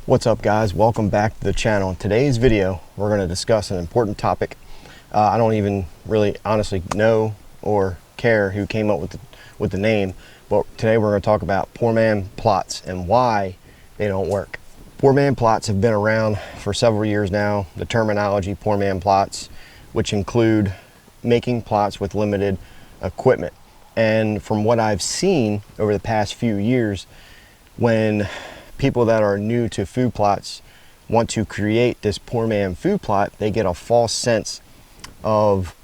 What's up, guys? Welcome back to the channel. In today's video, we're going to discuss an important topic. I don't even really honestly know or care who came up with the name, but today we're going to talk about poor man plots and why they don't work. Poor man plots have been around for several years now. The terminology poor man plots, which include making plots with limited equipment. And from what I've seen over the past few years, when people that are new to food plots want to create this poor man food plot, they get a false sense of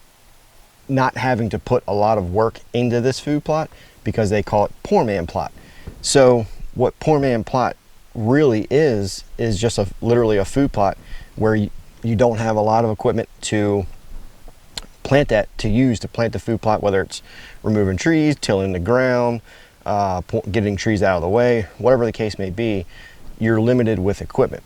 not having to put a lot of work into this food plot because they call it poor man plot. So what poor man plot really is just literally a food plot where you don't have a lot of equipment to plant use to plant the food plot, whether it's removing trees, tilling the ground, getting trees out of the way, whatever the case may be. You're limited with equipment.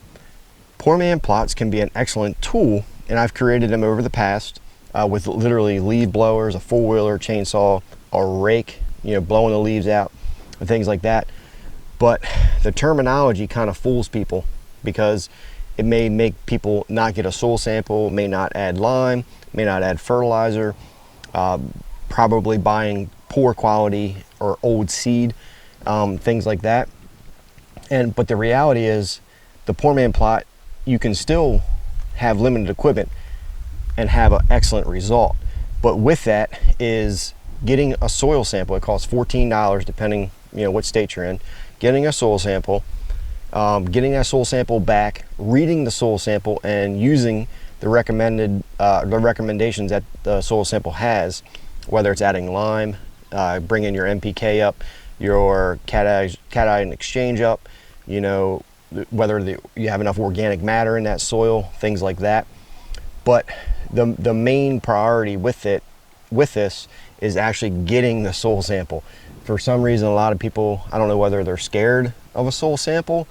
Poor man plots can be an excellent tool, and I've created them over the past with literally leaf blowers, a four-wheeler, chainsaw, a rake, blowing the leaves out and things like that. But the terminology kind of fools people because it may make people not get a soil sample, may not add lime, may not add fertilizer, probably buying poor quality or old seed, things like that. But the reality is, the poor man plot, you can still have limited equipment and have an excellent result. But with that is getting a soil sample. It costs $14 depending what state you're in. Getting a soil sample, getting that soil sample back, reading the soil sample, and using the recommendations that the soil sample has, whether it's adding lime, bringing your NPK up, your cation exchange up, whether you have enough organic matter in that soil, things like that. But the main priority with this is actually getting the soil sample. For some reason, a lot of people, I don't know whether they're scared of a soil sample,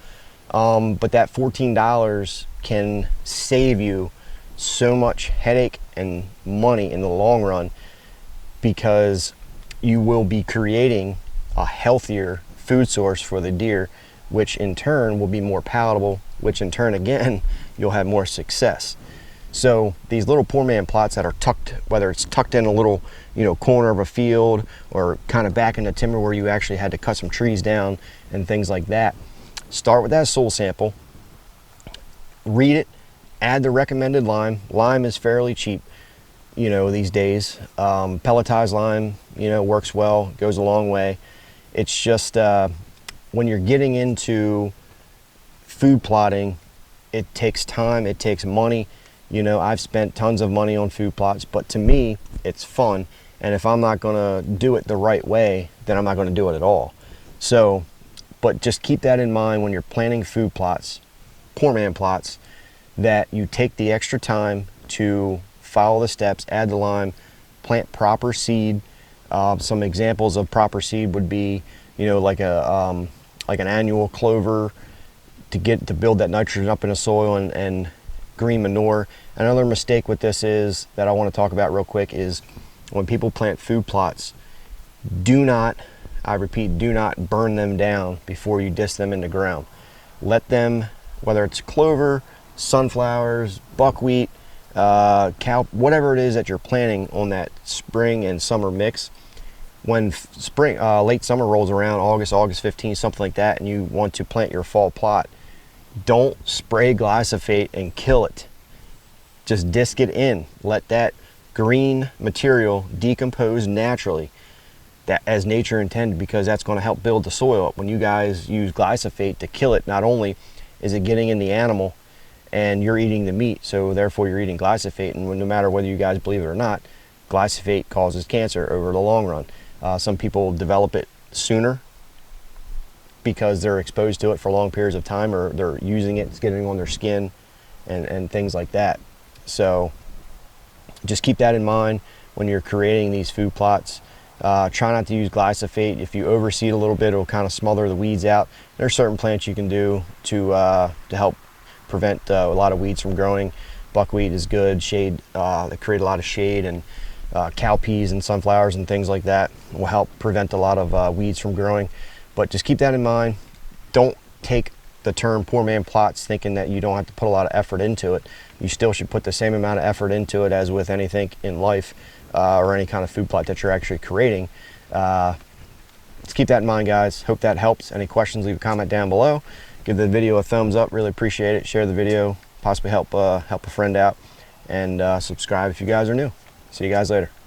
but that $14 can save you so much headache and money in the long run, because you will be creating a healthier food source for the deer, which in turn will be more palatable, which in turn again you'll have more success. So these little poor man plots that are tucked, whether it's tucked in a little corner of a field or kind of back in the timber where you actually had to cut some trees down and things like that, start with that soil sample, read it, add the recommended lime. Lime is fairly cheap these days. Pelletized lime works well, goes a long way. It's just when you're getting into food plotting, it takes time, it takes money. I've spent tons of money on food plots, but to me it's fun, and if I'm not gonna do it the right way, then I'm not gonna do it at all. So but just keep that in mind when you're planning food plots, poor man plots, that you take the extra time to follow the steps, add the lime, plant proper seed. Some examples of proper seed would be, like an annual clover to build that nitrogen up in the soil, and green manure. Another mistake with this is that I want to talk about real quick is when people plant food plots, I repeat, do not burn them down before you disc them in the ground. Let them, whether it's clover, sunflowers, buckwheat, cow, whatever it is that you're planting on that spring and summer mix, when late summer rolls around, August 15th, something like that, and you want to plant your fall plot, don't spray glyphosate and kill it. Just disc it in. Let that green material decompose naturally, that as nature intended, because that's going to help build the soil up. When you guys use glyphosate to kill it, not only is it getting in the animal and you're eating the meat, so therefore you're eating glyphosate, and no matter whether you guys believe it or not, glyphosate causes cancer over the long run. Some people develop it sooner because they're exposed to it for long periods of time, or they're using it, it's getting on their skin and things like that. So just keep that in mind when you're creating these food plots. Try not to use glyphosate. If you overseed a little bit, it'll kind of smother the weeds out. There's certain plants you can do to help prevent a lot of weeds from growing. Buckwheat is good. Shade, they create a lot of shade, and cowpeas and sunflowers and things like that will help prevent a lot of weeds from growing. But just keep that in mind. Don't take the term poor man plots thinking that you don't have to put a lot of effort into it. You still should put the same amount of effort into it as with anything in life, or any kind of food plot that you're actually creating. Let's keep that in mind, guys. Hope that helps. Any questions, leave a comment down below. Give the video a thumbs up, really appreciate it. Share the video, possibly help a friend out, and subscribe if you guys are new. See you guys later.